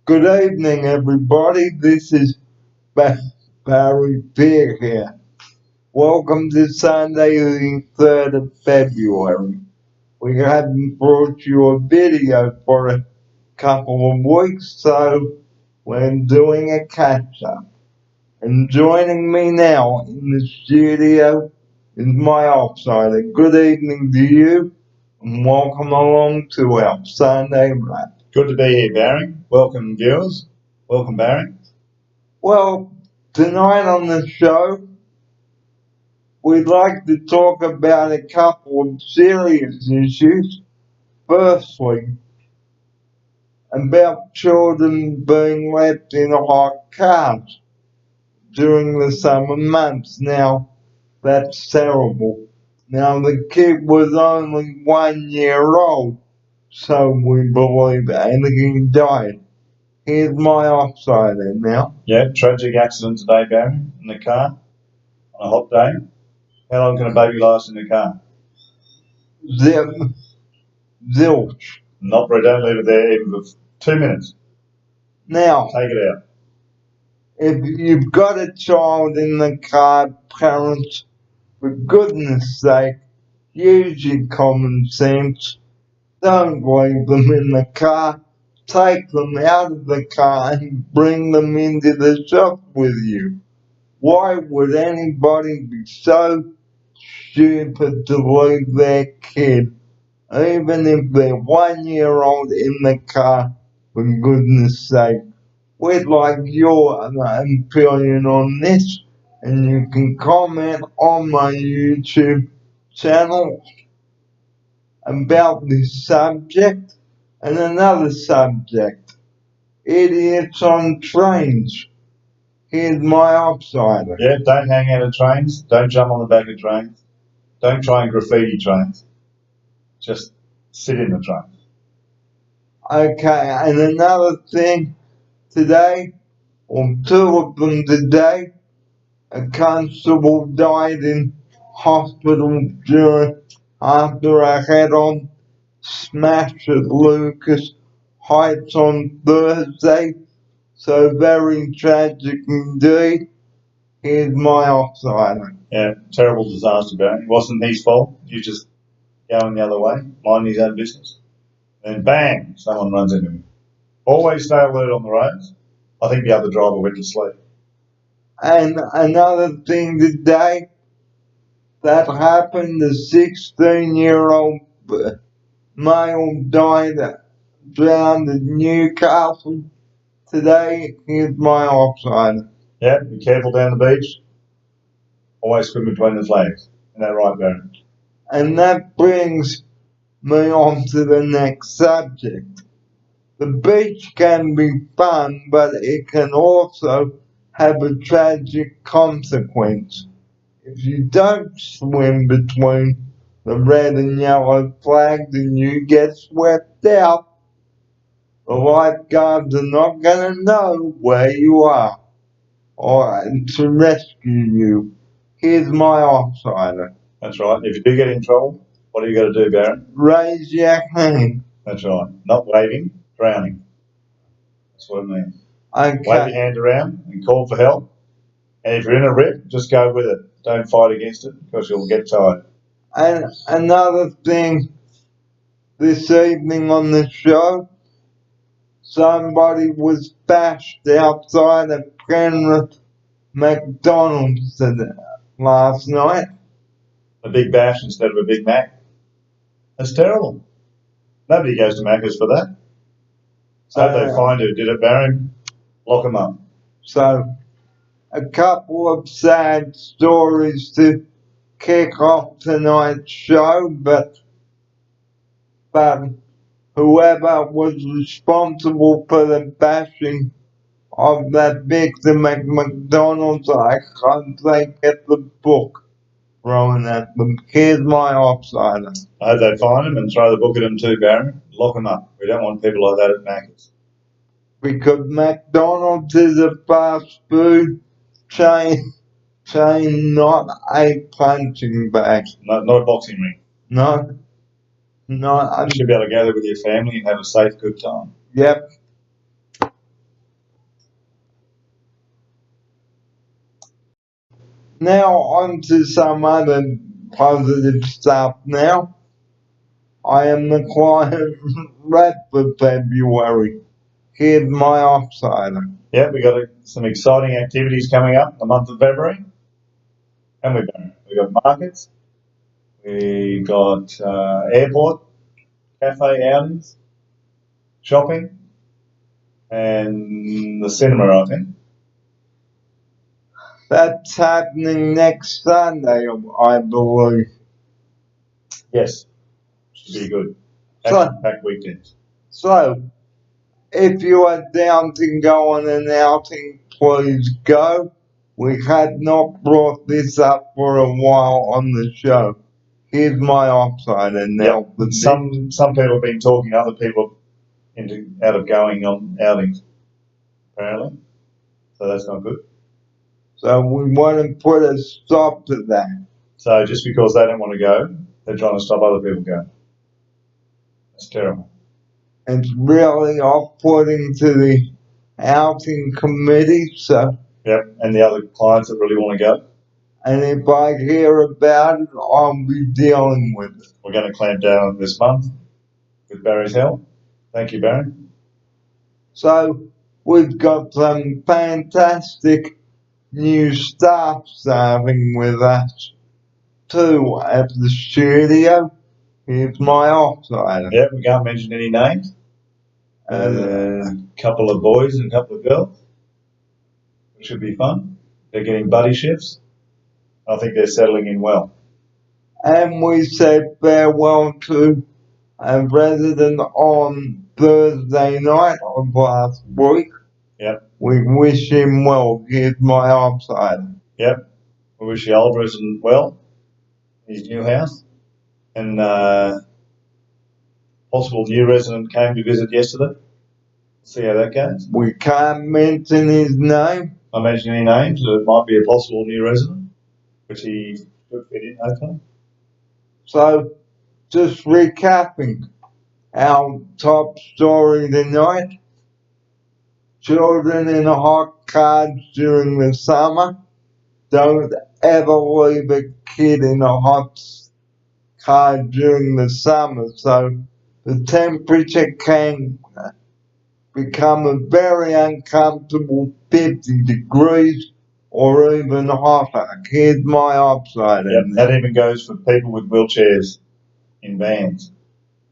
Good evening, everybody. This is Barry Peer here. Welcome to Sunday, the 3rd of February. We haven't brought you a video for a couple of weeks, so we're doing a catch-up. And joining me now in the studio is my outsider. Good evening to you, and welcome along to our Sunday wrap. Good to be here, Barry. Welcome, viewers. Welcome, Barry. Well, tonight on the show, we'd like to talk about a couple of serious issues. Firstly, about children being left in hot cars during the summer months. Now, that's terrible. Now, the kid was only 1 year old, so we believe, and he died. Here's my outsider now. Yeah, tragic accident today, Barry, in the car on a hot day. How long can a baby last in the car? Zilch. Not very, don't leave it there even for 2 minutes. Now, take it out. If you've got a child in the car, parents, for goodness sake, use your common sense. Don't leave them in the car. Take them out of the car and bring them into the shop with you. Why would anybody be so stupid to leave their kid, even if they're 1 year old, in the car, for goodness sake? We'd like your opinion on this, and you can comment on my YouTube channel about this subject and another subject: idiots on trains. Here's my outsider. Yeah, don't hang out at trains. Don't jump on the back of trains. Don't try and graffiti trains. Just sit in the train. Okay, and another thing today, or two of them today, a constable died in hospital after a head-on smash at Lucas Heights on Thursday. So very tragic indeed. Here's my outsider. Yeah, terrible disaster, Barry. It wasn't his fault. He was just going the other way, minding his own business. And bang, someone runs into him. Always stay alert on the roads. I think the other driver went to sleep. And another thing today that happened, the 16-year-old male died drowned in Newcastle. Today, here's my outsider. Yeah, be careful down the beach. Always swim between the flags. Isn't that right, Baron? And that brings me on to the next subject. The beach can be fun, but it can also have a tragic consequence. If you don't swim between the red and yellow flags and you get swept out, the lifeguards are not going to know where you are or to rescue you. Here's my outsider. That's right. If you do get in trouble, what are you going to do, Baron? Raise your hand. That's right. Not waving, drowning. That's what it means. Okay. Wave your hand around and call for help. And if you're in a rip, just go with it. Don't fight against it because you'll get tired. And another thing, this evening on the show, somebody was bashed outside of Penrith McDonald's last night. A big bash instead of a Big Mac. That's terrible. Nobody goes to Macca's for that. So if they find who did it, Baron, lock them up. So, a couple of sad stories to kick off tonight's show, but whoever was responsible for the bashing of that victim at McDonald's, I can't get the book thrown at them. Here's my outsider. I hope they find him and throw the book at him too, Baron. Lock them up. We don't want people like that at Macca's. Because McDonald's is a fast food chain, not a punching bag. Not a boxing ring. No. You should be able to gather with your family and have a safe, good time. Yep. Now on to some other positive stuff now. I am the client rep for February. Here's my offsider. Yeah, we got some exciting activities coming up in the month of February. And we got markets, we got airport, cafe outings, shopping, and the cinema, I think. That's happening next Sunday, I believe. Yes, should be good. So, Action-packed weekends. so, if you are down to go on an outing, please go. We had not brought this up for a while on the show. Here's my offsider now. Yep. Some people have been talking other people out of going on outings, apparently. So that's not good. So we want to put a stop to that. So just because they don't want to go, they're trying to stop other people going. That's terrible. It's really off-putting to the outing committee. So, yep, and the other clients that really want to go. And if I hear about it, I'll be dealing with it. We're going to clamp down this month with Barry's help. Thank you, Barry. So we've got some fantastic new staff starting with us too at the studio. Here's my offsider. Yep, we can't mention any names. A couple of boys and a couple of girls. It should be fun. They're getting buddy shifts. I think they're settling in well. And we said farewell to a resident on Thursday night of last week. Yep. We wish him well. Here's my offsider. Yep. We wish the old resident well in his new house. And possible new resident came to visit yesterday. See how that goes. We can't mention his name. I mention any names. So it might be a possible new resident, which he should fit in, hopefully. So, just recapping our top story tonight. Children in hot cars during the summer. Don't ever leave a kid in a hot car during the summer. So the temperature can become a very uncomfortable 50 degrees or even hotter. Here's my offsider. Yep, that even goes for people with wheelchairs in vans.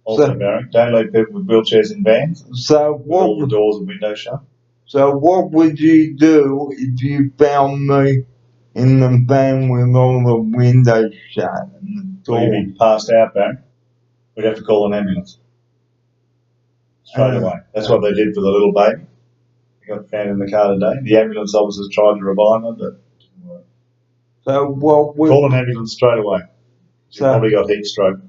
Also, Barry, don't leave people with wheelchairs in vans. So with all the doors and windows shut. So what would you do if you found me in the van with all the windows shut and the door? We'd be passed out, Barry. We'd have to call an ambulance straight away. That's what they did for the little baby. He got found in the car today. The ambulance officers tried to revive her, but it didn't work. So what would... Call an ambulance straight away. She probably got heat stroke.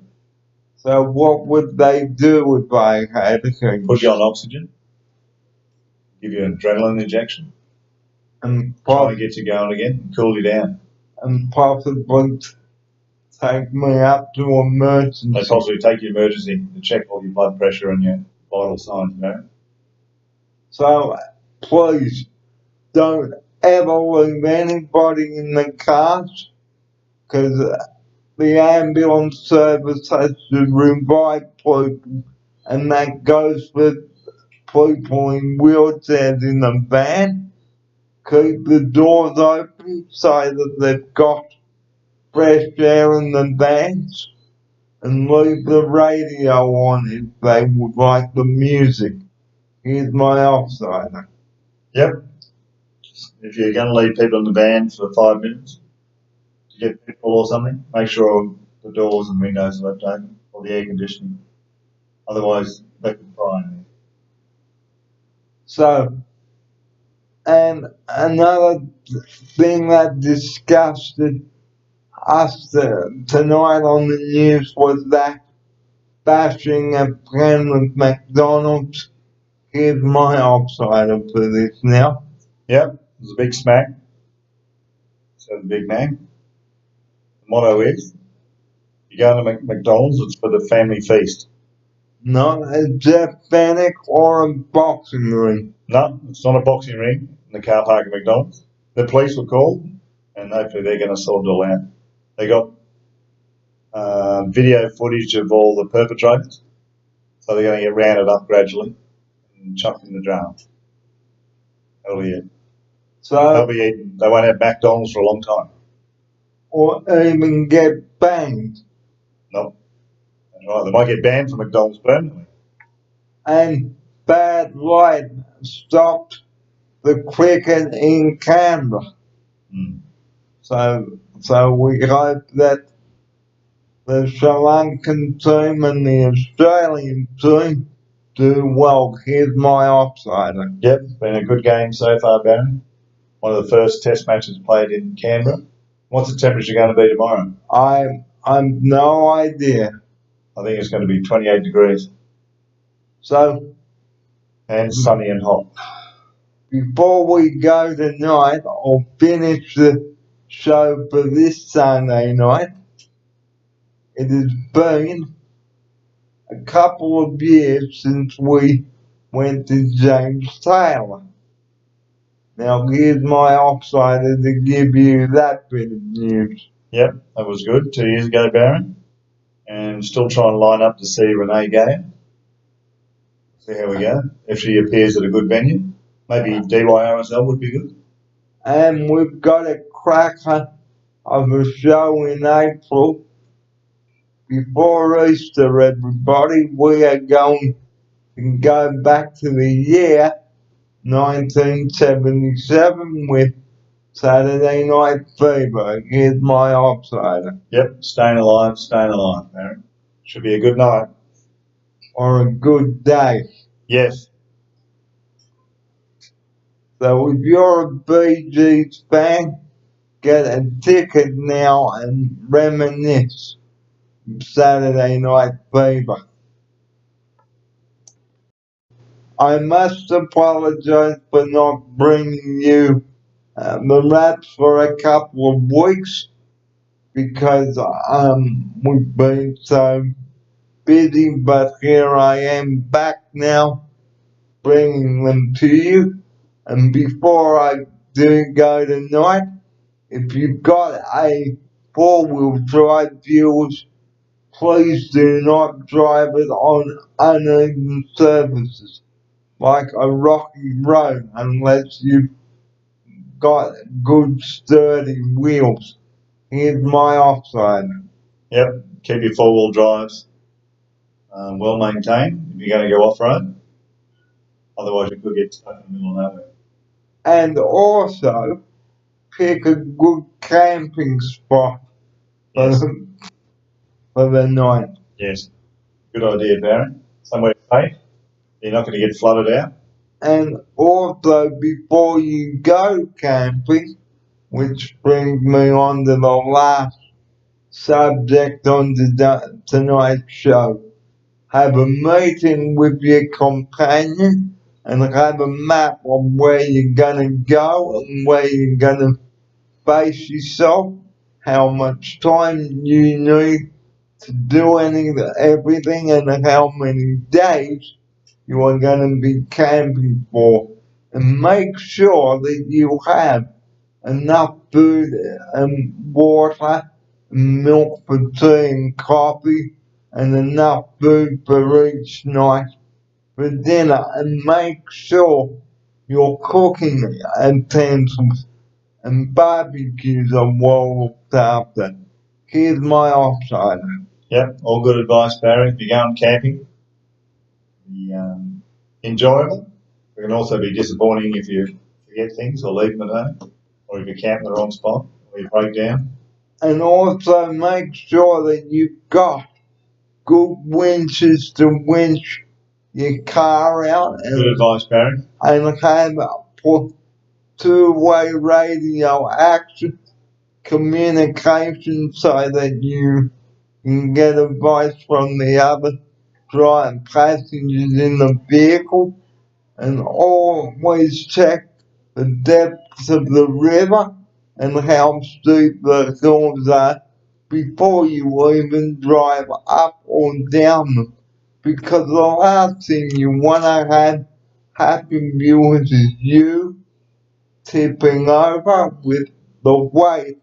So what would they do if I had a... Put you on oxygen. Give you an adrenaline injection. And try to get you going again and cool you down. And possibly take me up to emergency. They possibly take you to emergency to check all your blood pressure and your vital signs, Barry. So please don't ever leave anybody in the cars, because the ambulance service has to revive people, and that goes for people in wheelchairs in the van. Keep the doors open so that they've got fresh air in the vans, and leave the radio on if they would like the music. Here's my offsider. Yep. If you're going to leave people in the van for 5 minutes to get petrol or something, make sure the doors and windows are left open, or the air conditioning. Otherwise, they could fry in there. So, and another thing that disgusted us tonight on the news was that bashing a friend with McDonald's. Here's my offsider for this now. Yep, there's a big smack. So the Big Mac. The motto is, you go to McDonald's, it's for the family feast. Not a Jeff Fennick or a boxing ring. No, it's not a boxing ring in the car park at McDonald's. The police were called. and hopefully they're going to sort it all out. They got video footage of all the perpetrators, so they're going to get rounded up gradually and chucked in the jail. That'll be it. So, They'll be eating. They won't have McDonald's for a long time. or even get banged. Nope. That's right. They might get banned from McDonald's permanently. And bad light stopped the cricket in Canberra. Mm. So we hope that the Sri Lankan team and the Australian team do well. Here's my offsider. Yep, it's been a good game so far, Barry. One of the first test matches played in Canberra. What's the temperature going to be tomorrow? I've no idea. I think it's going to be 28 degrees. So And sunny and hot. before we go tonight, I'll finish the show for this Sunday night. It has been a couple of years since we went to James Taylor. Now here's my offsider to give you that bit of news. Yep, that was good. 2 years ago, Barry. And still trying to line up to see Renee Gay. See how we go. If she appears at a good venue. Maybe DYRSL would be good. And we've got a cracker of a show in April. Before Easter, everybody, we are going to go back to the year 1977 with Saturday Night Fever. Here's my offsider. Yep, staying alive, Barry. Should be a good night. Or a good day. Yes. So if you're a Bee Gees fan, get a ticket now and reminisce Saturday Night Fever. I must apologize for not bringing you the raps for a couple of weeks because we've been so busy, but here I am back now bringing them to you. And before I do go tonight, if you've got a four-wheel drive, viewers, please do not drive it on uneven surfaces like a rocky road unless you've got good sturdy wheels. Here's my offside. Yep, keep your four-wheel drives well maintained if you're going to go off-road. Otherwise you could get stuck in the middle of nowhere. And also, pick a good camping spot Yes. for the night. Yes. Good idea, Barry. Somewhere safe. You're not going to get flooded out. And also, before you go camping, which brings me on to the last subject on tonight's show, have a meeting with your companion and have a map of where you're going to go and where you're going to base yourself, how much time you need to do everything, and how many days you are going to be camping for. And make sure that you have enough food and water and milk for tea and coffee and enough food for each night for dinner, and make sure your cooking utensils and barbecues are well looked after. Here's my offsider. Yep, all good advice, Barry. If you're going camping, be enjoyable. It can also be disappointing if you forget things or leave them at home, or if you camp in the wrong spot, or you break down. And also make sure that you've got good winches to winch your car out, Good advice, Barry. and have two-way radio action communication so that you can get advice from the other passengers in the vehicle, and always check the depths of the river and how steep the hills are before you even drive up or down them, because the last thing you want to have happen, viewers, is you tipping over with the weight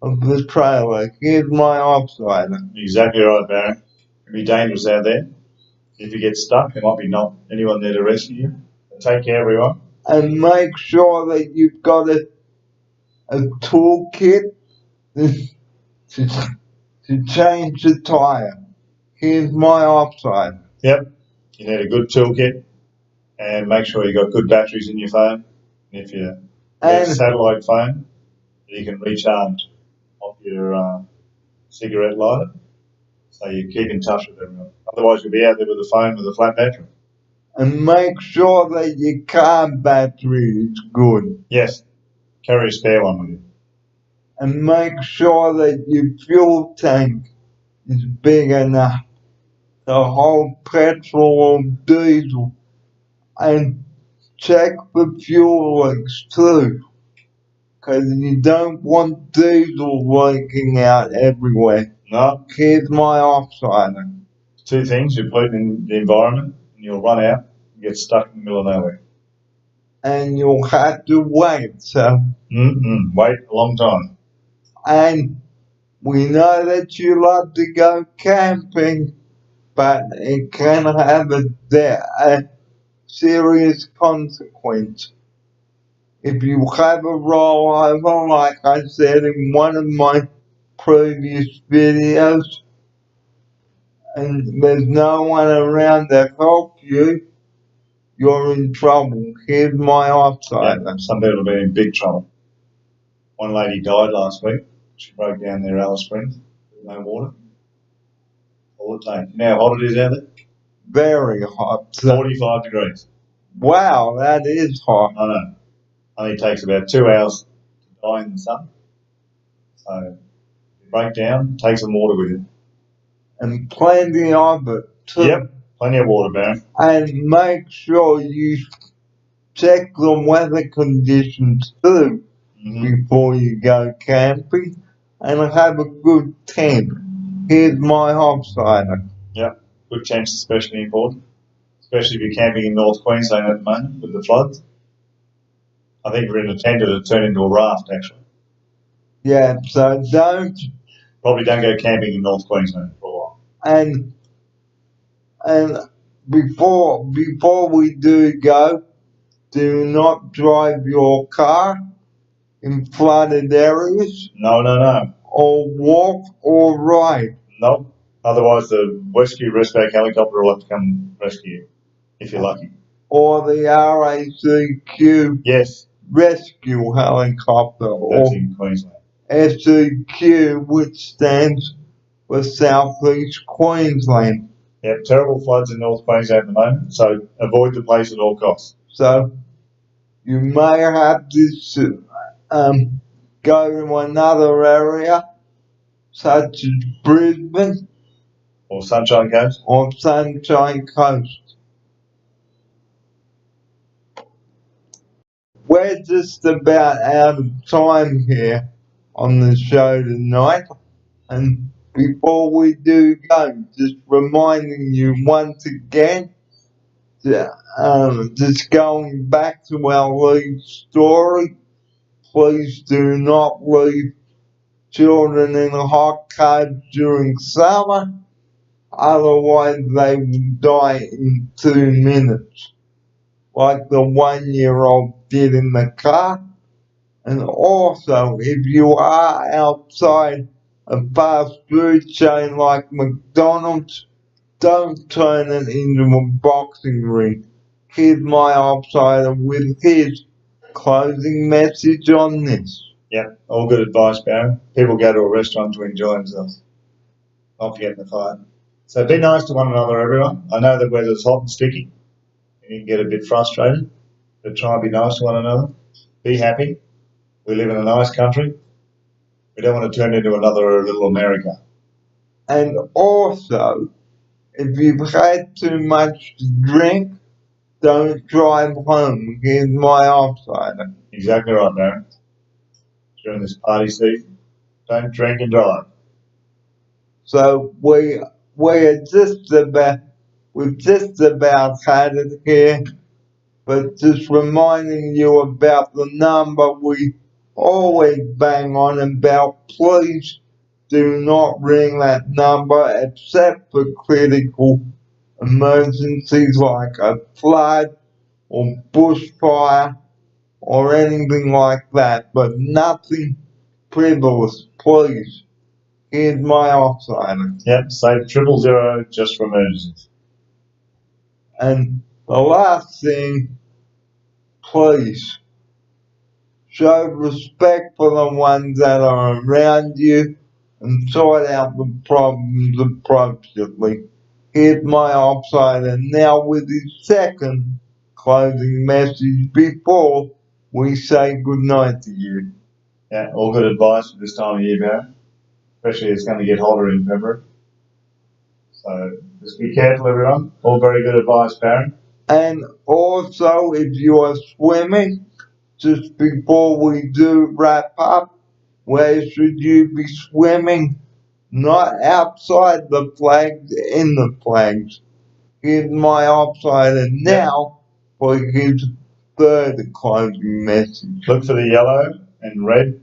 of the trailer. Here's my offsider. Exactly right, Baron. It can be dangerous out there. If you get stuck, there might be not anyone there to rescue you. So take care, everyone. And make sure that you've got a toolkit to change the tyre. Here's my offsider. Yep. You need a good toolkit and make sure you've got good batteries in your phone. If you have a satellite phone, you can recharge off your cigarette lighter, so you keep in touch with everyone. Otherwise, you'll be out there with a phone with a flat battery. And make sure that your car battery is good. Yes, carry a spare one with you. And make sure that your fuel tank is big enough to hold petrol or diesel. And check the fuel leaks too, because you don't want diesel leaking out everywhere. No. Here's my offsider. Two things: you pollute in the environment, and you'll run out and get stuck in the middle of nowhere. And you'll have to wait. So wait a long time. And we know that you love to go camping, but it can have a serious consequence. If you have a rollover, like I said in one of my previous videos, and there's no one around to help you, you're in trouble. Here's my offsider. Yeah, some people have been in big trouble. One lady died last week. She broke down their Alice Springs with no water. All the time. You know how hot it is out there? Very hot. 45 degrees. Wow, that is hot. I know. Only takes about 2 hours to die in the sun. So, you break down, take some water with you. And plenty of it too. Yep, plenty of water, Baron. And make sure you check the weather conditions too before you go camping, and have a good tent. Here's my offsider. Yep, good tent's especially important, especially if you're camping in North Queensland at the moment with the floods. I think if you're in a tent, it'll turn into a raft, actually. Yeah, so probably don't go camping in North Queensland for a while. And before we do go, do not drive your car in flooded areas. No. Or walk or ride. Nope. Otherwise, the rescue helicopter will have to come rescue you, if you're lucky. Or the RACQ rescue helicopter. That's in Queensland. SEQ, which stands for South East Queensland. Yep, terrible floods in North Queensland at the moment, so avoid the place at all costs. So you may have to go to another area, such as Brisbane or Sunshine Coast. We're just about out of time here on the show tonight, and before we do go, just reminding you once again, just going back to our lead story, please do not leave children in hot cabs during summer, otherwise they will die in 2 minutes, like the 1-year-old did in the car. And also, if you are outside a fast food chain like McDonald's, don't turn it into a boxing ring. Here's my offsider with his closing message on this. Yep, all good advice, Baron. People go to a restaurant to enjoy themselves, not to get in the fight. So be nice to one another, everyone. I know the weather's hot and sticky, and you can get a bit frustrated, but try and be nice to one another. Be happy. We live in a nice country. We don't want to turn into another little America. And also, if you've had too much to drink, don't drive home. Here's my offsider. Exactly right, Baron. During this party season, don't drink and drive. So we're just about had it here, but just reminding you about the number we always bang on about, please do not ring that number except for critical emergencies like a flood or bushfire or anything like that, but nothing frivolous, please. Here's my offsider. Yep, save 000 just for emergencies. And the last thing, please show respect for the ones that are around you and sort out the problems appropriately. Here's my offsider now with his second closing message before we say goodnight to you. Yeah, all good advice for this time of year, Barry. Especially it's going to get hotter in February. So just be careful, everyone. All very good advice, Barry. And also, if you are swimming, just before we do wrap up, where should you be swimming? Not outside the flags, in the flags. Here's my offsider now for his third closing message. Look for the yellow and red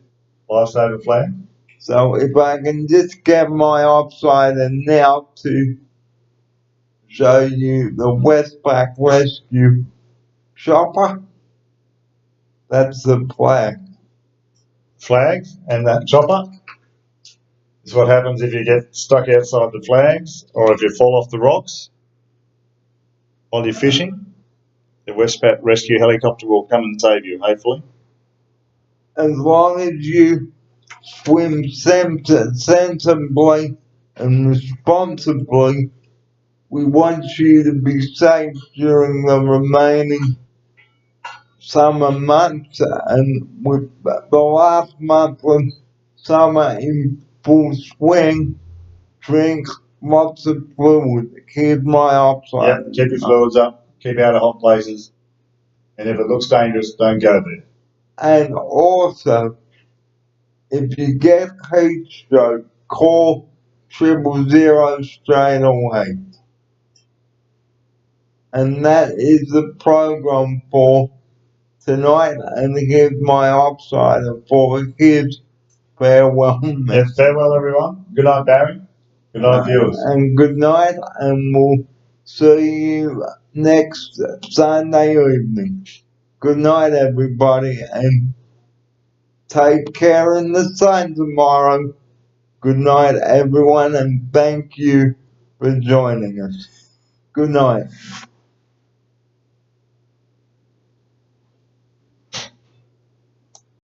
lifesaver flag. So if I can just get my offsider now to show you the Westpac Rescue Chopper. That's the flag. Flags and that chopper is what happens if you get stuck outside the flags or if you fall off the rocks while you're fishing. The Westpac Rescue helicopter will come and save you, hopefully. As long as you swim sensibly and responsibly, we want you to be safe during the remaining summer months, and with the last month of summer in full swing, drink lots of fluid. Here's my offside. Yeah, keep your fluids up, keep out of hot places, and if it looks dangerous, don't go there. And also, if you get heat stroke, call 000 straight away. And that is the program for tonight, and here's my offsider for his farewell message. Yeah, farewell, everyone. Good night, Barry. Good night, viewers. And good night, and we'll see you next Sunday evening. Good night, everybody, and take care in the sun tomorrow. Good night, everyone, and thank you for joining us. Good night.